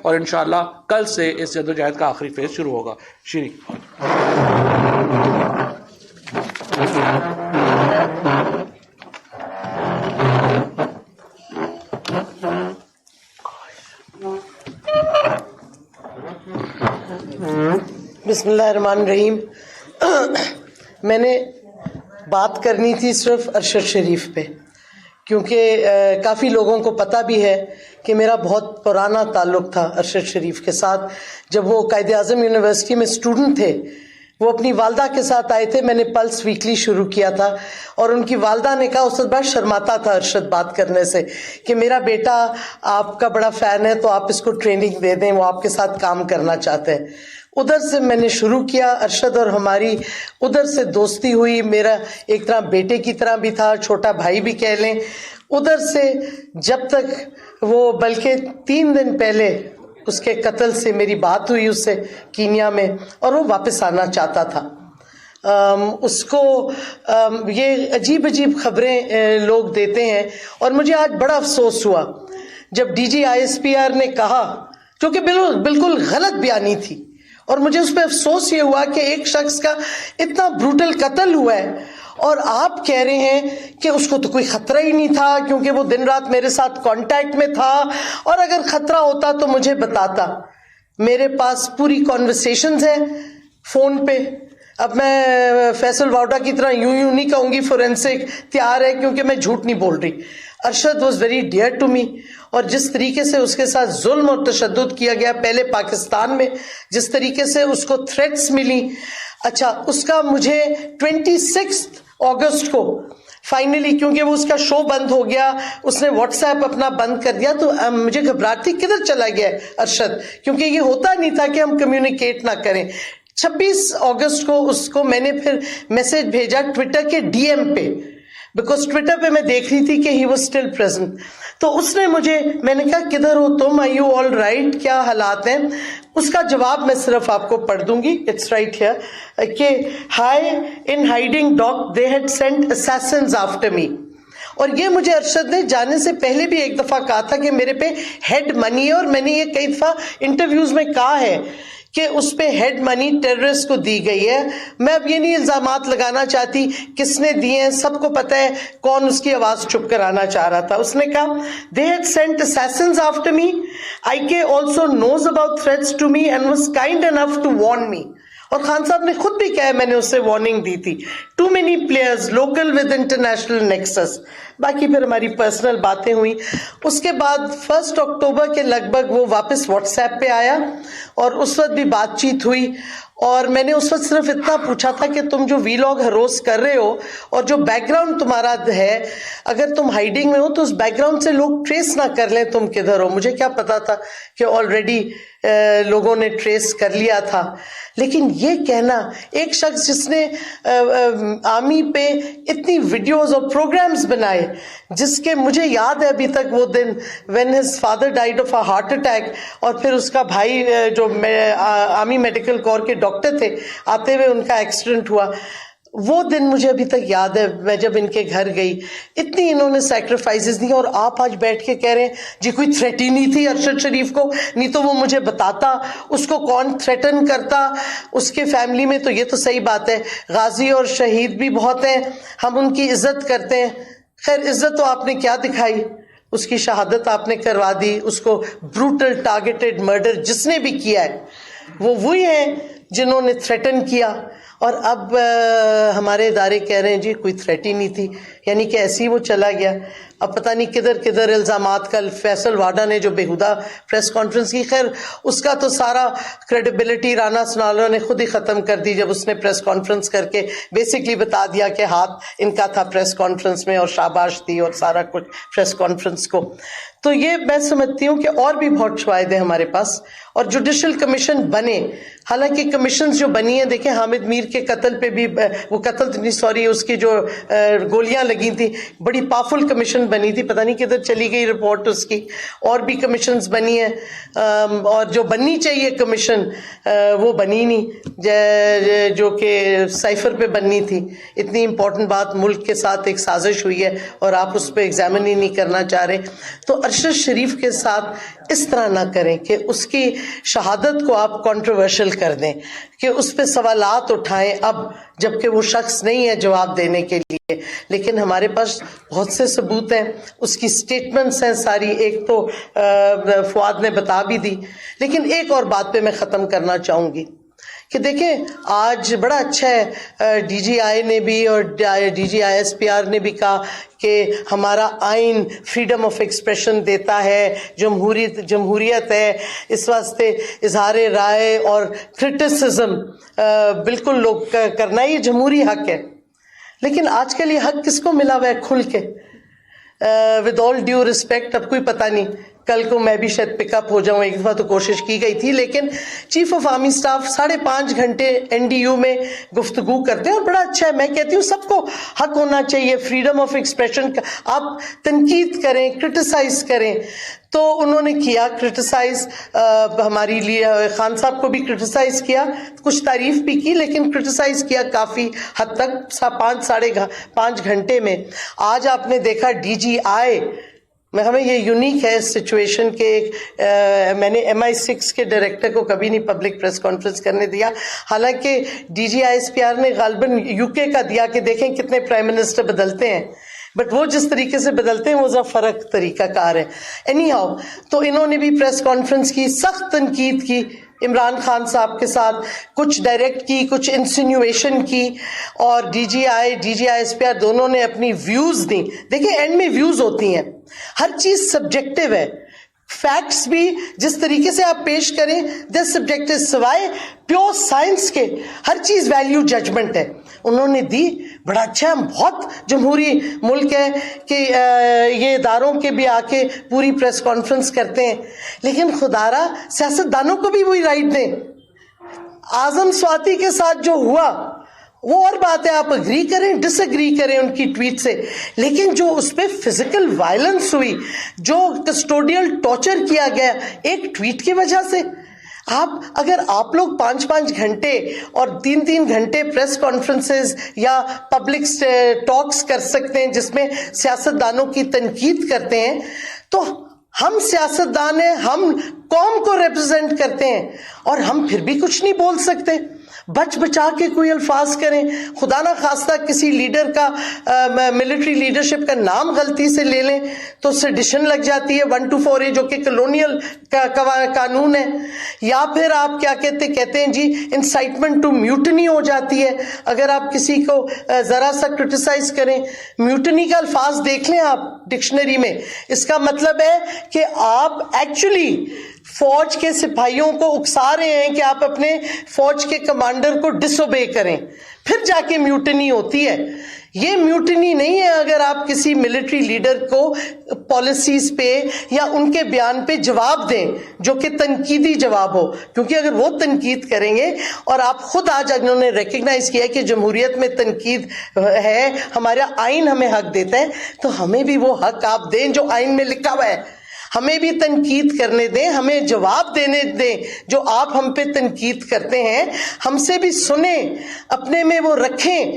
اور انشاءاللہ کل سے اس جدوجہد کا آخری فیز شروع ہوگا. شری بسم اللہ الرحمن الرحیم. میں نے بات کرنی تھی صرف ارشد شریف پہ، کیونکہ کافی لوگوں کو پتہ بھی ہے کہ میرا بہت پرانا تعلق تھا ارشد شریف کے ساتھ. جب وہ قائد اعظم یونیورسٹی میں اسٹوڈنٹ تھے، وہ اپنی والدہ کے ساتھ آئے تھے. میں نے پلس ویکلی شروع کیا تھا اور ان کی والدہ نے کہا، استاد بڑا شرماتا تھا ارشد بات کرنے سے، کہ میرا بیٹا آپ کا بڑا فین ہے تو آپ اس کو ٹریننگ دے دیں، وہ آپ کے ساتھ کام کرنا چاہتے ہیں. ادھر سے میں نے شروع کیا. ارشد اور ہماری ادھر سے دوستی ہوئی. میرا ایک طرح بیٹے کی طرح بھی تھا، چھوٹا بھائی بھی کہہ لیں. ادھر سے جب تک وہ، بلکہ 3 دن پہلے اس کے قتل سے میری بات ہوئی اس سے کینیا میں، اور وہ واپس آنا چاہتا تھا. اس کو یہ عجیب عجیب خبریں لوگ دیتے ہیں، اور مجھے آج بڑا افسوس ہوا جب ڈی جی ISPR نے کہا، جو کہ بالکل غلط بیانی تھی، اور مجھے اس پہ افسوس یہ ہوا کہ ایک شخص کا اتنا بروٹل قتل ہوا ہے اور آپ کہہ رہے ہیں کہ اس کو تو کوئی خطرہ ہی نہیں تھا، کیونکہ وہ دن رات میرے ساتھ کانٹیکٹ میں تھا، اور اگر خطرہ ہوتا تو مجھے بتاتا. میرے پاس پوری کانورسیشنز ہیں فون پہ. اب میں فیصل واؤڈا کی طرح یوں نہیں کہوں گی فورینسک تیار ہے، کیونکہ میں جھوٹ نہیں بول رہی. Arshad was very dear to me, اور جس طریقے سے اس کے ساتھ ظلم اور تشدد کیا گیا پہلے پاکستان میں، جس طریقے سے اس کو تھریٹس ملی. اچھا، اس کا مجھے 26 اگست کو فائنلی، کیونکہ وہ اس کا شو بند ہو گیا، اس نے واٹس ایپ اپنا بند کر دیا، تو مجھے گھبراہٹ تھی کدھر چلا گیا ارشد، کیونکہ یہ ہوتا نہیں تھا کہ ہم کمیونیکیٹ نہ کریں. 26 اگست کو اس کو میں نے پھر میسج بھیجا ٹویٹر کے DM پہ، بیکاز ٹویٹر پہ میں دیکھ رہی تھی کہ ہی واز اسٹل پریزنٹ. تو اس نے مجھے، میں نے کہا کدھر ہو تم، آر یو آل رائٹ، کیا حالات ہیں؟ اس کا جواب میں صرف آپ کو پڑھ دوں گی، اٹس رائٹ ہیئر، کہ high in hiding dog they had sent assassins after me. اور یہ مجھے ارشد نے جانے سے پہلے بھی ایک دفعہ کہا تھا کہ میرے پہ ہیڈ منی ہے، اور میں نے یہ کئی دفعہ انٹرویوز میں کہا ہے کہ اس پہ ہیڈ منی ٹیررسٹ کو دی گئی ہے. میں اب یہ نہیں الزامات لگانا چاہتی کس نے دیے ہیں، سب کو پتہ ہے کون اس کی آواز چپ کرانا چاہ رہا تھا. اس نے کہا they had sent assassins after me. IK also knows about threats to me and was kind enough to warn me. اور خان صاحب نے خود بھی کہا میں نے اسے وارننگ دی تھی. Too many players local with international nexus. باقی پھر ہماری پرسنل باتیں ہوئی. اس کے بعد 1 اکتوبر کے لگ بھگ وہ واپس واٹس ایپ پہ آیا، اور اس وقت بھی بات چیت ہوئی. اور میں نے اس وقت صرف اتنا پوچھا تھا کہ تم جو ویلاگ ہر روز کر رہے ہو اور جو بیک گراؤنڈ تمہارا ہے، اگر تم ہائیڈنگ میں ہو تو اس بیک گراؤنڈ سے لوگ ٹریس نہ کر لیں تم کدھر ہو. مجھے کیا پتا تھا کہ آلریڈی لوگوں نے ٹریس کر لیا تھا. لیکن یہ کہنا، ایک شخص جس نے آرمی پہ اتنی ویڈیوز اور پروگرامز بنائے، جس کے مجھے یاد ہے ابھی تک وہ دن when his father died of a heart attack، اور پھر اس کا بھائی جو آرمی میڈیکل کور کے ڈاکٹر تھے، آتے ہوئے ان کا ایکسیڈنٹ ہوا. وہ دن مجھے ابھی تک یاد ہے. میں جب ان کے گھر گئی، اتنی انہوں نے سیکریفائسز دی، اور آپ آج بیٹھ کے کہہ رہے ہیں جی کوئی تھریٹ ہی نہیں تھی ارشد شریف کو، نہیں تو وہ مجھے بتاتا اس کو کون تھریٹن کرتا اس کے فیملی میں. تو یہ تو صحیح بات ہے، غازی اور شہید بھی بہت ہیں، ہم ان کی عزت کرتے ہیں. خیر عزت تو آپ نے کیا دکھائی، اس کی شہادت آپ نے کروا دی. اس کو بروٹل ٹارگیٹڈ مرڈر جس نے بھی کیا ہے، وہ وہی ہیں جنہوں نے تھریٹن کیا. اور اب ہمارے ادارے کہہ رہے ہیں جی کوئی تھریٹ ہی نہیں تھی، یعنی کہ ایسے ہی وہ چلا گیا. اب پتہ نہیں کدھر کدھر الزامات. کل فیصل واڈا نے جو بےہودہ پریس کانفرنس کی، خیر اس کا تو سارا کریڈیبلٹی رانا سنالو نے خود ہی ختم کر دی جب اس نے پریس کانفرنس کر کے بیسکلی بتا دیا کہ ہاتھ ان کا تھا پریس کانفرنس میں، اور شاباش دی اور سارا کچھ پریس کانفرنس کو. تو یہ میں سمجھتی ہوں کہ اور بھی بہت شواہد ہیں ہمارے پاس، اور جوڈیشل کمیشن بنے. حالانکہ کمیشنز جو بنی ہیں، دیکھیں حامد میر کے قتل پہ بھی، وہ قتل نہیں سوری اس کی جو گولیاں لگی تھی، بڑی پاورفل کمیشن بنی تھی، پتہ نہیں کدھر چلی گئی رپورٹ اس کی. اور بھی کمیشنز بنی ہیں، اور جو بننی چاہیے کمیشن وہ بنی نہیں، جو کہ سائفر پہ بننی تھی. اتنی امپورٹنٹ بات، ملک کے ساتھ ایک سازش ہوئی ہے اور آپ اس پہ ایگزامن ہی نہیں کرنا چاہ رہے. تو ارشد شریف کے ساتھ اس طرح نہ کریں کہ اس کی شہادت کو آپ کنٹروورشل کر دیں، کہ اس پہ سوالات اٹھائیں اب جبکہ وہ شخص نہیں ہے جواب دینے کے لیے. لیکن ہمارے پاس بہت سے ثبوت ہیں، اس کی سٹیٹمنٹس ہیں ساری، ایک تو فواد نے بتا بھی دی. لیکن ایک اور بات پہ میں ختم کرنا چاہوں گی کہ دیکھیں آج بڑا اچھا ہے، ڈی جی آئی نے بھی اور D G I S P R نے بھی کہا کہ ہمارا آئین فریڈم آف ایکسپریشن دیتا ہے، جمہوریت ہے، اس واسطے اظہار رائے اور کرٹیسزم بالکل لوگ کرنا ہی جمہوری حق ہے. لیکن آج کل یہ حق کس کو ملا ہوا ہے کھل کے؟ ود آل ڈیو ریسپیکٹ، اب کوئی پتہ نہیں کل کو میں بھی شاید پک اپ ہو جاؤں، ایک دفعہ تو کوشش کی گئی تھی. لیکن چیف آف آرمی اسٹاف 5.5 گھنٹے این ڈی یو میں گفتگو کرتے ہیں اور بڑا اچھا ہے. میں کہتی ہوں سب کو حق ہونا چاہیے فریڈم آف ایکسپریشن کا، آپ تنقید کریں، کرٹیسائز کریں. تو انہوں نے کیا کرٹیسائز، ہماری لیے خان صاحب کو بھی کرٹیسائز کیا، کچھ تعریف بھی کی، لیکن کرٹیسائز کیا کافی حد تک 5.5 گھنٹے میں. آج آپ نے دیکھا ڈی جی آئی میں، ہمیں یہ یونیک ہے اس سچویشن کے، میں نے MI6 کے ڈائریکٹر کو کبھی نہیں پبلک پریس کانفرنس کرنے دیا، حالانکہ D G I S P R نے غالباً UK کا دیا کہ دیکھیں کتنے پرائم منسٹر بدلتے ہیں، بٹ وہ جس طریقے سے بدلتے ہیں وہ ذرا فرق طریقہ کار ہے. اینی ہاؤ، تو انہوں نے بھی پریس کانفرنس کی، سخت تنقید کی عمران خان صاحب کے ساتھ، کچھ ڈائریکٹ کی، کچھ انسینویشن کی، اور D G I S P R دونوں نے اپنی ویوز دیں. دیکھیں اینڈ میں ویوز ہوتی ہیں، ہر چیز سبجیکٹیو ہے، فیکٹس بھی جس طریقے سے آپ پیش کریں دے سبجیکٹیو، سوائے پیور سائنس کے ہر چیز ویلیو ججمنٹ ہے. انہوں نے دی، بڑا اچھا، بہت جمہوری ملک ہے کہ یہ اداروں کے بھی آ کے پوری پریس کانفرنس کرتے ہیں. لیکن خدارا سیاست دانوں کو بھی وہی رائٹ دیں. اعظم سواتی کے ساتھ جو ہوا وہ اور بات ہے، آپ اگری کریں ڈس اگری کریں ان کی ٹویٹ سے، لیکن جو اس پہ فزیکل وائلنس ہوئی، جو کسٹوڈیل ٹارچر کیا گیا ایک ٹویٹ کی وجہ سے، اگر آپ لوگ 5 گھنٹے اور 3 گھنٹے پریس کانفرنسز یا پبلک ٹاکس کر سکتے ہیں جس میں سیاست دانوں کی تنقید کرتے ہیں، تو ہم سیاست دان ہیں، ہم قوم کو ریپرزینٹ کرتے ہیں اور ہم پھر بھی کچھ نہیں بول سکتے. بچ بچا کے کوئی الفاظ کریں، خدا نہ خواستہ کسی لیڈر کا ملٹری لیڈرشپ کا نام غلطی سے لے لیں تو سیڈیشن لگ جاتی ہے 124A جو کہ کلونیل قانون ہے. یا پھر آپ کیا کہتے ہیں جی انسائٹمنٹ ٹو میوٹنی ہو جاتی ہے اگر آپ کسی کو ذرا سا کرٹیسائز کریں. میوٹنی کا الفاظ دیکھ لیں آپ ڈکشنری میں، اس کا مطلب ہے کہ آپ ایکچولی فوج کے سپاہیوں کو اکسا رہے ہیں کہ آپ اپنے فوج کے کمانڈر کو ڈس اوبے کریں، پھر جا کے میوٹنی ہوتی ہے. یہ میوٹنی نہیں ہے اگر آپ کسی ملٹری لیڈر کو پالیسیز پہ یا ان کے بیان پہ جواب دیں جو کہ تنقیدی جواب ہو، کیونکہ اگر وہ تنقید کریں گے اور آپ خود آج انہوں نے ریکگنائز کیا کہ جمہوریت میں تنقید ہے، ہمارا آئین ہمیں حق دیتا ہے، تو ہمیں بھی وہ حق آپ دیں جو آئین میں لکھا ہوا ہے. ہمیں بھی تنقید کرنے دیں، ہمیں جواب دینے دیں جو آپ ہم پہ تنقید کرتے ہیں، ہم سے بھی سنیں، اپنے میں وہ رکھیں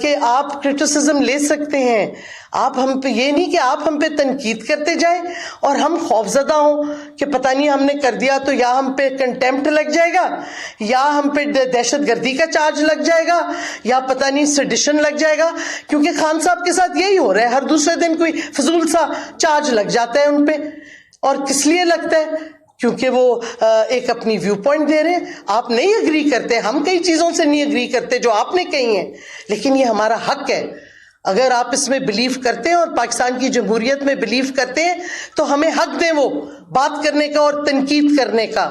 کہ آپ کرٹیسزم لے سکتے ہیں. آپ ہم پہ یہ نہیں کہ آپ ہم پہ تنقید کرتے جائیں اور ہم خوفزدہ ہوں کہ پتہ نہیں ہم نے کر دیا تو یا ہم پہ کنٹیمپٹ لگ جائے گا، یا ہم پہ دہشت گردی کا چارج لگ جائے گا، یا پتہ نہیں سیڈیشن لگ جائے گا. کیونکہ خان صاحب کے ساتھ یہی ہو رہا ہے، ہر دوسرے دن کوئی فضول سا چارج لگ جاتا ہے ان پہ. اور کس لیے لگتا ہے؟ کیونکہ وہ ایک اپنی ویو پوائنٹ دے رہے ہیں. آپ نہیں اگری کرتے، ہم کئی چیزوں سے نہیں اگری کرتے جو آپ نے کہی ہیں، لیکن یہ ہمارا حق ہے. اگر آپ اس میں بلیو کرتے ہیں اور پاکستان کی جمہوریت میں بلیو کرتے ہیں تو ہمیں حق دیں وہ بات کرنے کا اور تنقید کرنے کا.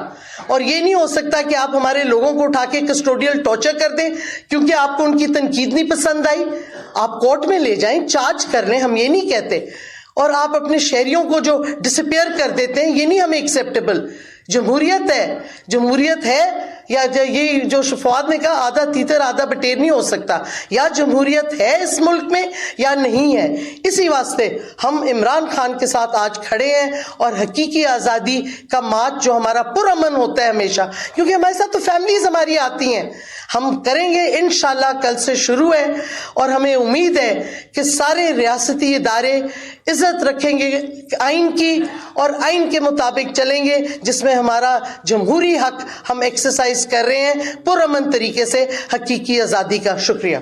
اور یہ نہیں ہو سکتا کہ آپ ہمارے لوگوں کو اٹھا کے کسٹوڈیل ٹارچر کر دیں کیونکہ آپ کو ان کی تنقید نہیں پسند آئی. آپ کورٹ میں لے جائیں، چارج کر لیں، ہم یہ نہیں کہتے. اور آپ اپنے شہریوں کو جو ڈسپیئر کر دیتے ہیں، یہ نہیں ہمیں ایکسیپٹیبل. جمہوریت ہے یا یہ جو فواد نے کہا آدھا تیتر آدھا بٹیر نہیں ہو سکتا، یا جمہوریت ہے اس ملک میں یا نہیں ہے. اسی واسطے ہم عمران خان کے ساتھ آج کھڑے ہیں اور حقیقی آزادی کا مارچ جو ہمارا پرامن ہوتا ہے ہمیشہ، کیونکہ ہمارے ساتھ تو فیملیز ہماری آتی ہیں، ہم کریں گے انشاءاللہ. کل سے شروع ہے اور ہمیں امید ہے کہ سارے ریاستی ادارے عزت رکھیں گے آئین کی اور آئین کے مطابق چلیں گے، جس میں ہمارا جمہوری حق ہم ایکسرسائز کر رہے ہیں پرامن طریقے سے، حقیقی آزادی کا۔ شکریہ۔